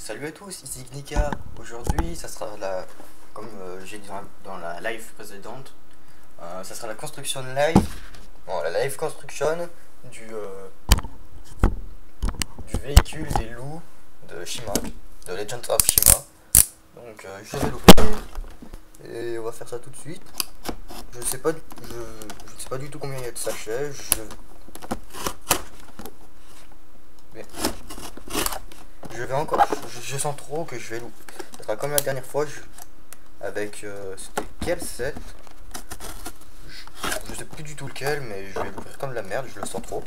Salut à tous, ici Knika. Aujourd'hui, ça sera comme j'ai dit dans la live précédente, ça sera la construction live, bon, la live construction du véhicule des loups de Shima, de Legends of Shima. Donc je vais l'ouvrir et on va faire ça tout de suite. Je sais pas, je sais pas du tout combien il y a de sachets. Je vais encore, je sens trop que je vais louper. Ça sera comme la dernière fois, avec, c'était quel set? Je sais plus du tout lequel, mais je vais l'ouvrir comme de la merde, je le sens trop.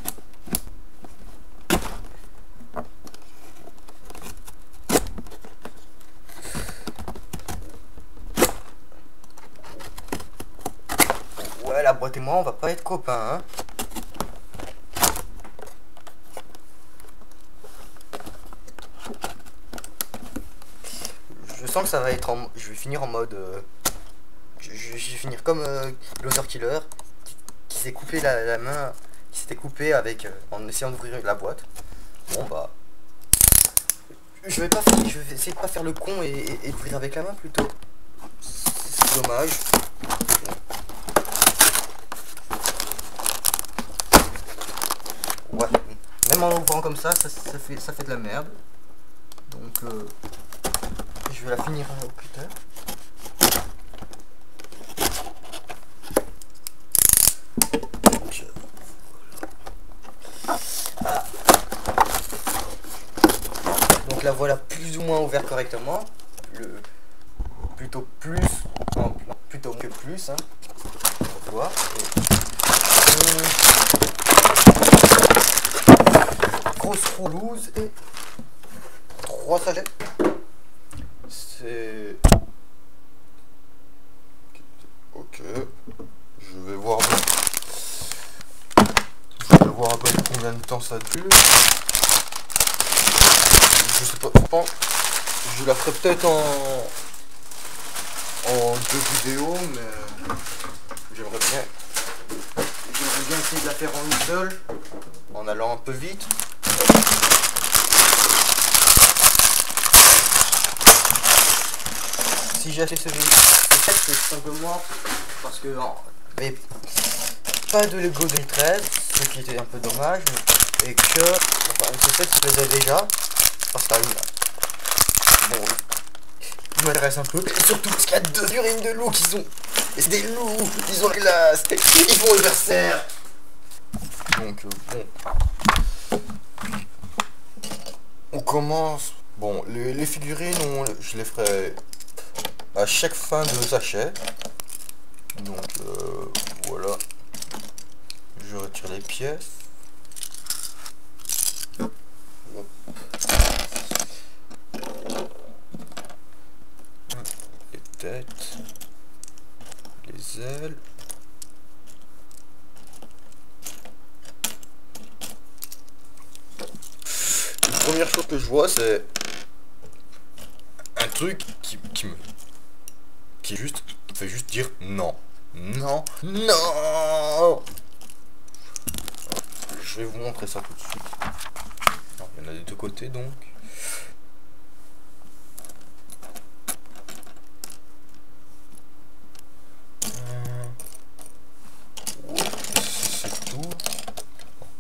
Ouais, la boîte et moi, on va pas être copains, hein. Je sens que ça va être je vais finir en mode... je vais finir comme Loser Killer, qui s'est coupé la main, qui s'était coupé avec en essayant d'ouvrir la boîte. Bon bah... je vais essayer de pas faire le con et d'ouvrir avec la main plutôt. C'est dommage. Ouais, même en ouvrant comme ça fait de la merde. Donc je vais la finir plus tard. Donc la voilà plus ou moins ouverte correctement. Plutôt plus, non, plutôt que plus, hein. On va voir. Grosse roue loose et 3 sachets. C'est... ok. Je vais voir à peu près combien de temps ça dure. Je sais pas, je pense, je la ferai peut-être en 2 vidéos, mais j'aimerais bien essayer de la faire en une seule, en allant un peu vite. Si j'ai acheté ce véhicule, c'est simplement parce que mais pas de Lego 2013, ce qui était un peu dommage, et que enfin, une cassette se faisait déjà. Bon, il m'intéresse un peu, et surtout parce qu'il y a 2 figurines de loups qui sont... et c'est des loups, ils ont la classe, ils font le berserk. Donc bon, on commence. Bon, les figurines, je les ferai à chaque fin de sachet. Donc voilà, je retire les pièces. Les têtes, les ailes. La première chose que je vois, c'est un truc qui fait juste dire non. Non, non. Je vais vous montrer ça tout de suite. Non, il y en a des 2 côtés donc. C'est tout.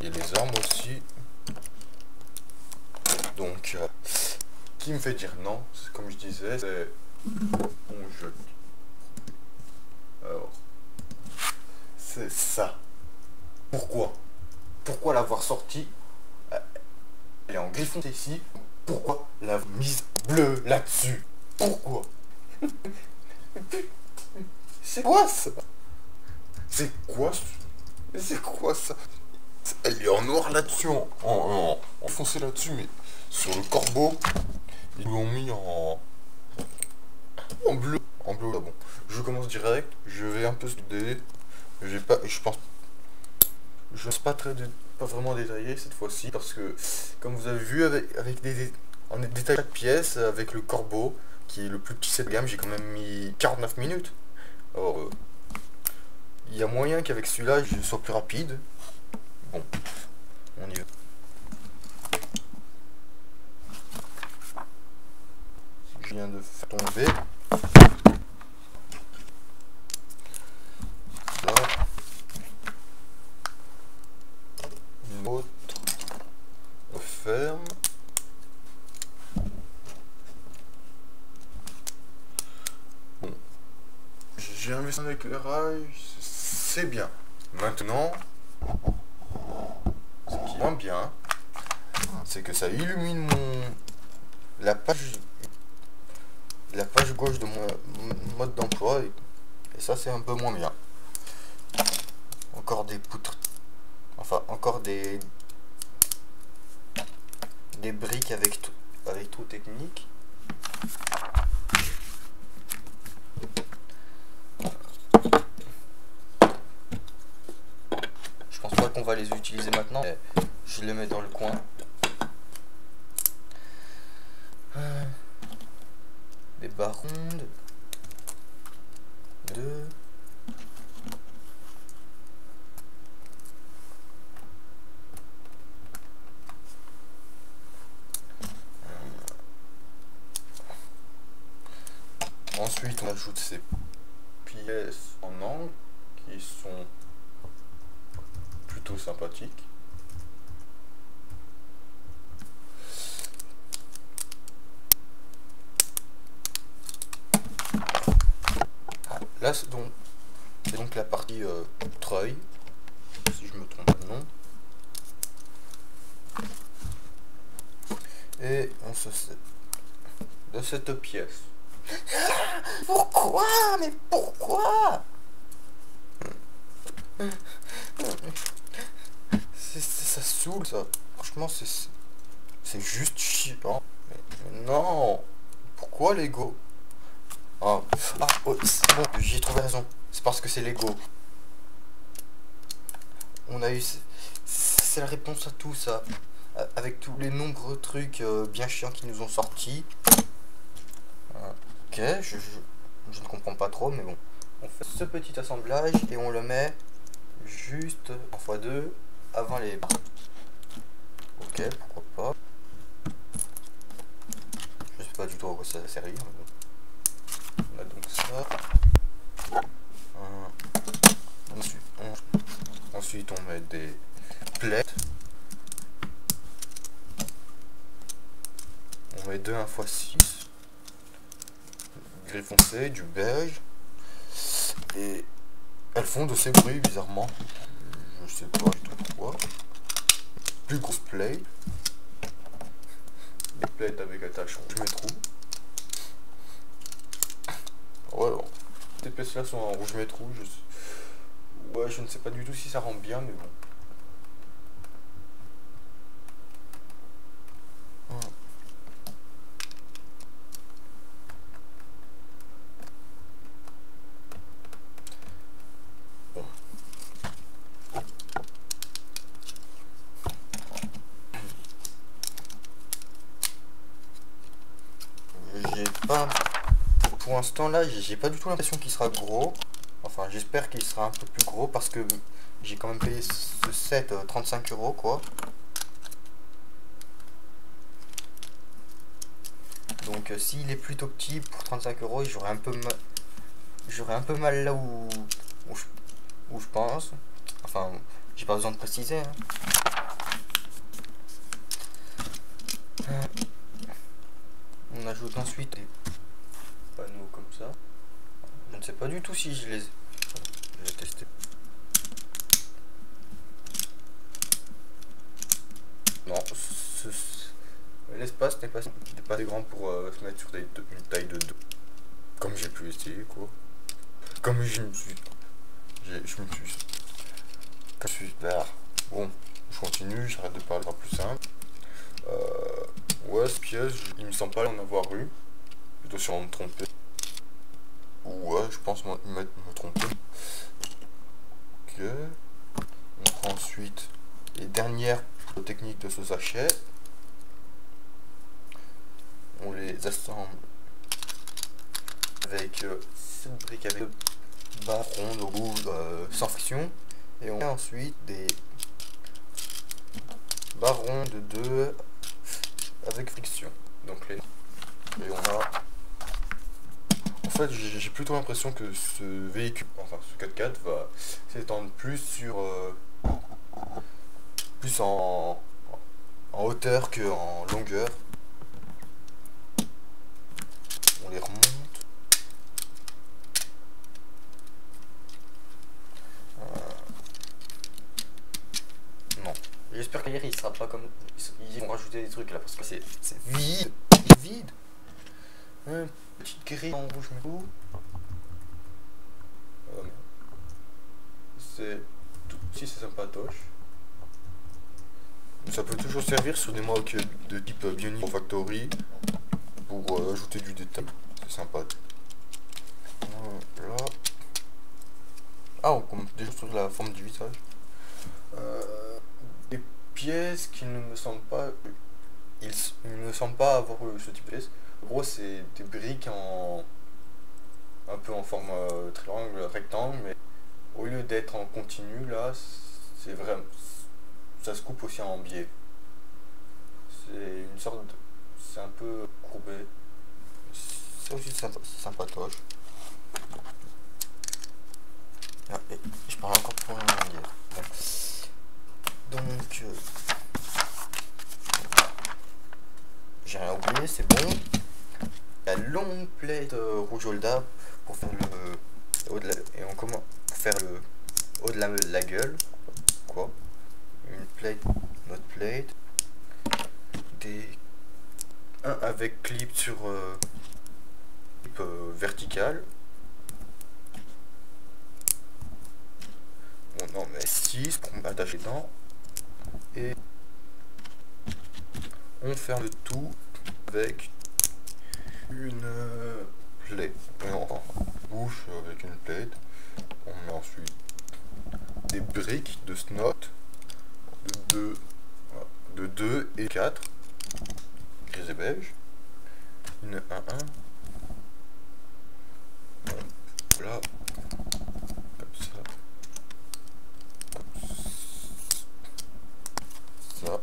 Il y a les armes aussi. Donc, qui me fait dire non, comme je disais, c'est on jette. Alors, c'est ça. Pourquoi l'avoir sorti? Elle est en griffon ici. Pourquoi la mise bleue là-dessus? Pourquoi? C'est quoi ça? C'est quoi ça? Elle est en noir là-dessus, en foncé là-dessus, mais sur le corbeau, ils l'ont mis en bleu. En bleu là, bon. Je commence direct, je vais un peu studer. Je pense pas vraiment détailler cette fois-ci, parce que comme vous avez vu on est détaillé chaque pièce avec le corbeau qui est le plus petit set de gamme. J'ai quand même mis 49 minutes. Alors il y a moyen qu'avec celui-là je sois plus rapide. Bon, on y va. je viens de faire tomber. Là. Une autre. On ferme. Bon. J'ai investi un éclairage, c'est bien. Maintenant, ce qui est moins bien, c'est que ça illumine la page gauche de mon mode d'emploi et ça c'est un peu moins bien. Encore des poutres, enfin encore des briques avec tout technique. Je pense pas qu'on va les utiliser maintenant, mais je les mets dans le coin. Des barres rondes. 2. Ensuite, on ajoute ces pièces en angle qui sont plutôt sympathiques. Là, c'est donc la partie treuil, si je me trompe pas de nom. Et on se sert de cette pièce. Pourquoi? Mais pourquoi? Ça saoule ça. Franchement c'est juste chiant. Mais non. Pourquoi Lego? Oh, oh, c'est bon, j'ai trouvé raison. C'est parce que c'est Lego. On a eu... C'est la réponse à tout ça. Avec tous les nombreux trucs bien chiants qui nous ont sortis. Ok, je ne comprends pas trop, mais bon. On fait ce petit assemblage et on le met juste en x2 avant les barres. Ok, pourquoi pas. Je sais pas du tout à quoi ça va servir. On a donc ça. Ensuite on met des plates. On met 2 1x6. Gris foncé, du beige. Et elles font de ces bruits bizarrement. Je sais pas du tout pourquoi. Plus grosse plate. Des plates avec attache rouge métro. Ouais, bon. Ces pièces là sont en rouge métro. Ouais, je ne sais pas du tout si ça rend bien, mais bon. J'ai pas... Pour l'instant là, j'ai pas du tout l'impression qu'il sera gros. Enfin, j'espère qu'il sera un peu plus gros parce que j'ai quand même payé ce set 35 € quoi. Donc s'il est plutôt petit pour 35 €, j'aurais un peu mal là où je pense. Enfin, j'ai pas besoin de préciser. Hein. On ajoute ensuite des panneaux comme ça. Je ne sais pas du tout si je les ai testés. Non, l'espace n'est pas assez grand pour se mettre sur une taille de 2. Comme j'ai pu essayer quoi. Comme je me suis là. Bon, je continue, j'arrête de parler, plus simple. Ouais, ce piège, il me semble pas en avoir eu. Plutôt sur me tromper. Ouais, je pense me tromper. Ok. On prend ensuite les dernières techniques de ce sachet. On les assemble avec cette brique avec barres rondes rouges sans friction. Et on met ensuite des barres rondes de 2 avec friction. Donc et on a En fait, j'ai plutôt l'impression que ce véhicule, enfin ce 4x4 va s'étendre plus sur plus en hauteur que en longueur. On les remonte. Non. J'espère qu'ailleurs il sera pas comme. Ils vont rajouter des trucs là parce que c'est vide. Vide. Une petite grille en rouge mais tout. C'est tout. Si c'est sympatoche. Ça peut toujours servir sur des moques de type Bionic Factory pour ajouter du détail. C'est sympa. Voilà. Ah, on commence déjà sur la forme du visage. Des pièces qui ne me semblent pas. Il ne me semble pas avoir ce type de pièces. En gros, c'est des briques en. Un peu en forme triangle, rectangle, mais au lieu d'être en continu, là, c'est vraiment. Ça se coupe aussi en biais. C'est une sorte de. C'est un peu courbé. Ça aussi, c'est sympatoche. Ah, et je parle encore pour une longueur. Donc, j'ai rien oublié, c'est bon. La longue plate rouge Holda pour faire le haut de la, et on commence pour faire le haut de la gueule. Quoi? Une plate, notre plate. Un avec clip sur clip vertical. Bon, non mais 6 pour m'attacher dedans. Et on ferme le tout avec une plate. En bouche avec une plate. On met ensuite des briques de snot de 2 et 4 gris et beige. Une 1-1. Voilà. Comme ça. Ça.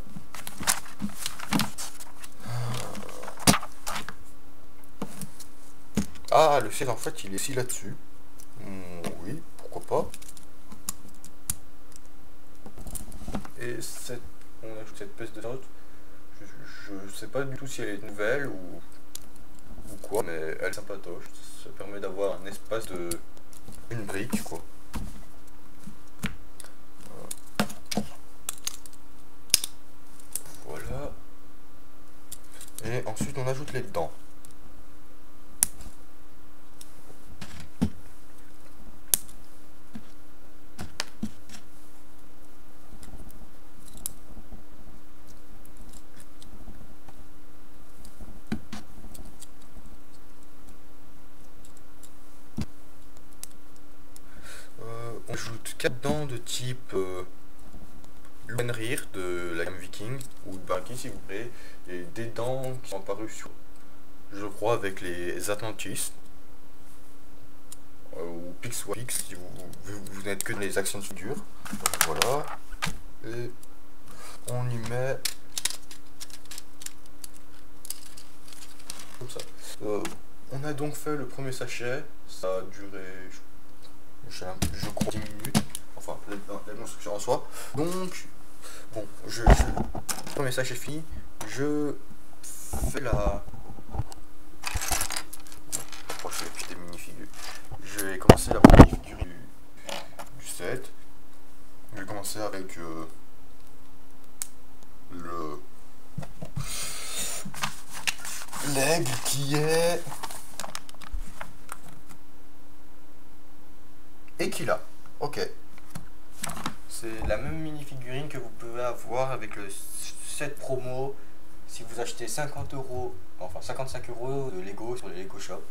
Ah, le ciel en fait il est ici là-dessus. Oui, pourquoi pas. Et on ajoute cette pièce de note. Je sais pas du tout si elle est nouvelle ou quoi, mais elle est sympatoche. Ça permet d'avoir un espace de une brique quoi. Voilà. Et ensuite on ajoute les dents. On ajoute 4 dents de type Luenrir de la gamme Viking ou de Barky si vous voulez, et des dents qui sont apparues sur, je crois, avec les Atlantis ou Pix si vous n'êtes que dans les actions de figure. Voilà, et on y met comme ça. On a donc fait le premier sachet, ça a duré je crois 10 minutes, enfin la construction en soi. Donc bon, le premier sachet fini, je fais la. Je crois que je vais acheter des minifigures. Je vais commencer la minifigure du set. Je vais commencer avec le l'aigle qui est Equila. Ok. c'est la même mini figurine que vous pouvez avoir avec le set promo si vous achetez 50 €, enfin 55 € de Lego sur les Lego Shop.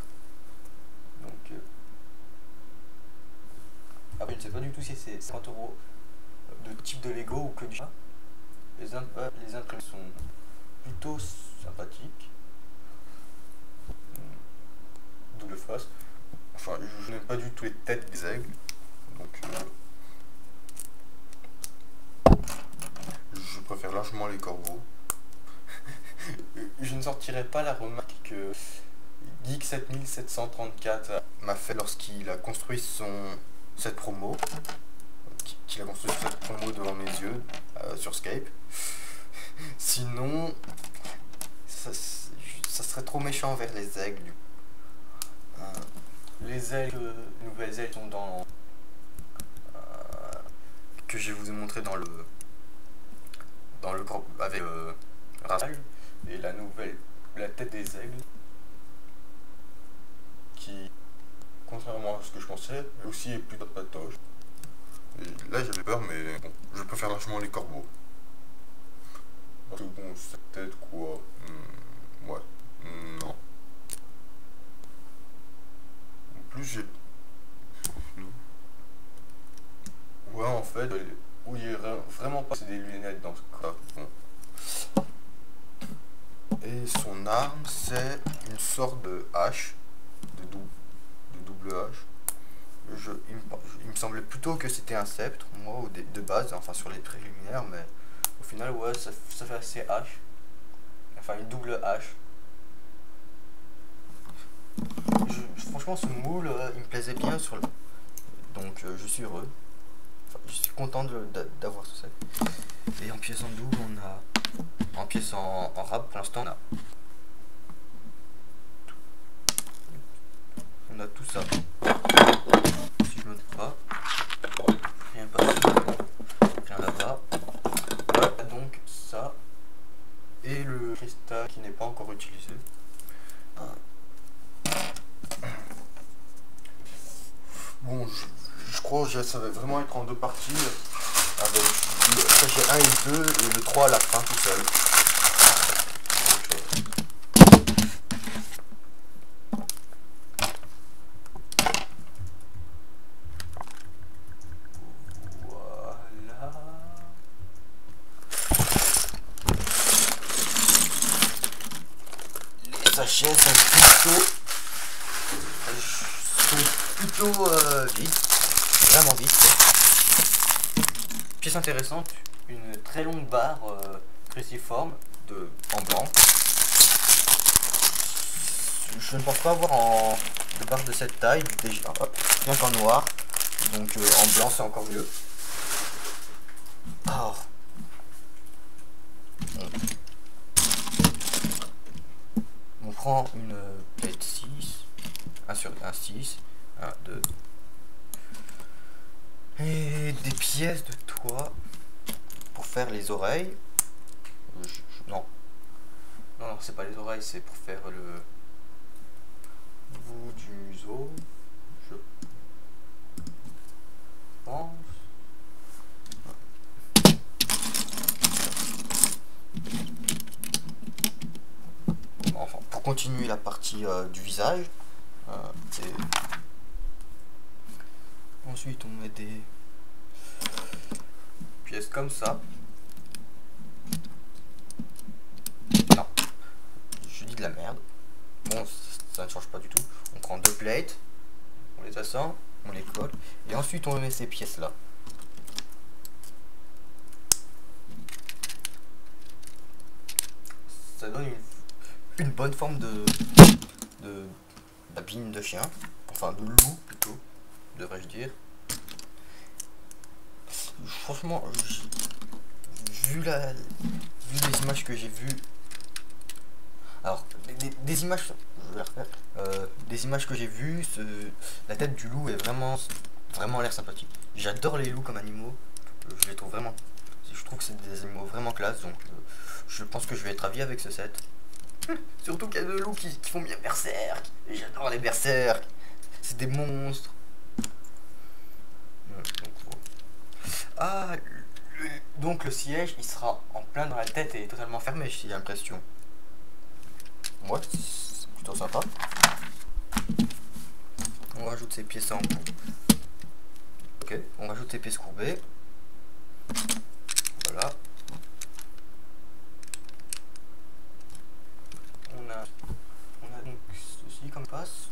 Donc après je ne sais pas du tout si c'est 50 € de type de Lego ou que du chat. Les imprimes sont plutôt sympathiques. Double face. Enfin, je n'aime pas du tout les têtes des aigles. Donc je préfère largement les corbeaux. Je ne sortirai pas la remarque que Geek 7734 m'a fait lorsqu'il a construit cette promo, qu'il a construit cette promo devant mes yeux sur Skype. Sinon, ça serait trop méchant vers les aigles. Les ailes, nouvelles ailes sont dans que je vous ai montré dans le corps avec Rascal, et la tête des aigles qui, contrairement à ce que je pensais, aussi est plutôt patoche. Et là j'avais peur, mais bon, je préfère largement les corbeaux. Parce que bon, cette tête quoi, ouais, non. En plus j'ai... Ouais, en fait, où il est vraiment pas, c'est des lunettes dans ce cas. Bon. Et son arme, c'est une sorte de hache, de double hache. Il me semblait plutôt que c'était un sceptre, moi, de base, enfin sur les préliminaires, mais au final, ouais, ça fait assez hache. Enfin, une double hache. Franchement, ce moule, il me plaisait bien sur le... Donc, je suis heureux. Enfin, je suis content d'avoir tout ça. Et en pièces en double, on a... En pièces en rab, pour l'instant, on a tout ça. Si je me trompe pas. Rien pas rien là-bas. Voilà, donc ça. Et le cristal qui n'est pas encore utilisé. Bon, je crois que ça va vraiment être en deux parties. Avec le sachet 1 et 2 et le 3 à la fin tout seul. Voilà. Les sachets sont plutôt vite, vraiment vite. Pièce intéressante, une très longue barre cruciforme en blanc. Je ne pense pas avoir de barre de cette taille, déjà, rien qu'en noir, donc en blanc c'est encore mieux. Oh. On prend une plate 6, 1 sur 1, 6, 1, 2, et des pièces de toit pour faire les oreilles. Non, c'est pas les oreilles, c'est pour faire le bout du museau, je pense. Enfin, pour continuer la partie du visage, ensuite on met des pièces comme ça. Non, je dis de la merde. Bon, ça ne change pas du tout. On prend deux plates, on les assemble, on les colle, et ensuite on met ces pièces là. Ça donne une bonne forme de babine de chien, enfin de loup plutôt, devrais-je dire. Franchement, vu les images que j'ai vues, alors des images, je vais refaire, des images que j'ai vues, la tête du loup est vraiment l'air sympathique. J'adore les loups comme animaux, je les trouve vraiment, je trouve que c'est des animaux vraiment classe, donc je pense que je vais être ravi avec ce set. Surtout qu'il y a deux loups qui font bien berserk, et j'adore les berserk, c'est des monstres. Ah, donc le siège il sera en plein dans la tête et totalement fermé, j'ai l'impression. Ouais, c'est plutôt sympa. On rajoute ces pièces en cours. Ok, on rajoute ces pièces courbées. Voilà. On a donc ceci comme passe.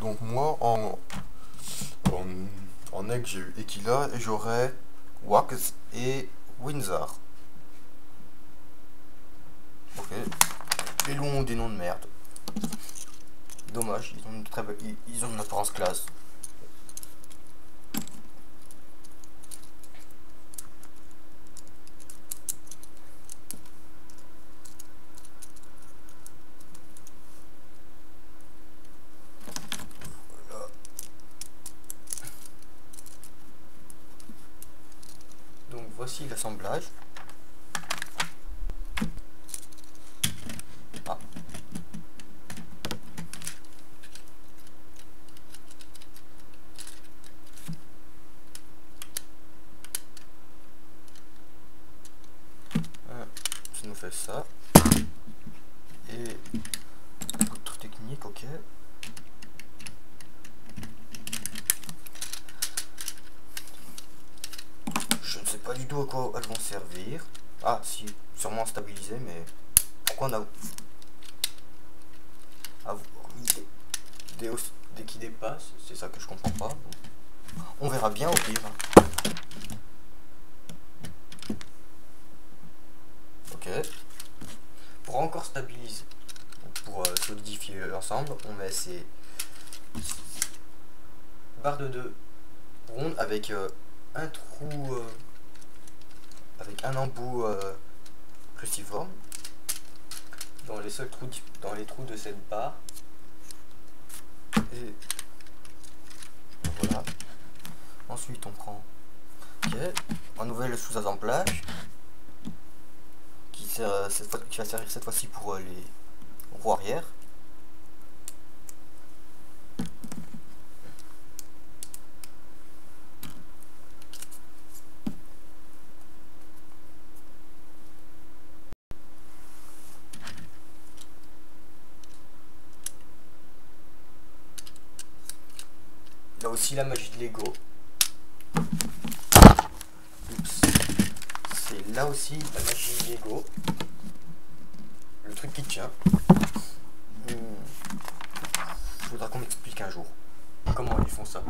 Donc moi en egg j'ai eu Equila et j'aurai Wax et Windsor. Ok. Les loups ont des noms de merde. Dommage, ils ont une apparence classe. Voilà. Donc voici l'assemblage. Ah. Ça nous fait ça. Et autre technique, ok. Je ne sais pas du tout à quoi elles vont servir. Ah si, sûrement stabiliser, mais pourquoi on a des qui dépassent, c'est ça que je comprends pas. On verra bien au pire. Ok. Pour encore stabiliser, pour solidifier l'ensemble, on met ces barres de 2 rondes avec un trou, avec un embout cruciforme dans les seuls trous, dans les trous de cette barre. Et voilà. Ensuite on prend un nouvel sous-assemblage qui va servir cette fois-ci pour les roues arrière. Là aussi la magie de Lego. C'est là aussi la magie de Lego. Le truc qui tient. Faudra qu'on m'explique un jour comment ils font ça.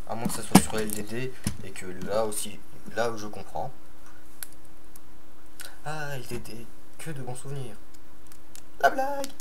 À moins que ça soit sur LDD et que là aussi, là où je comprends. Ah, LDD, que de bons souvenirs. La blague.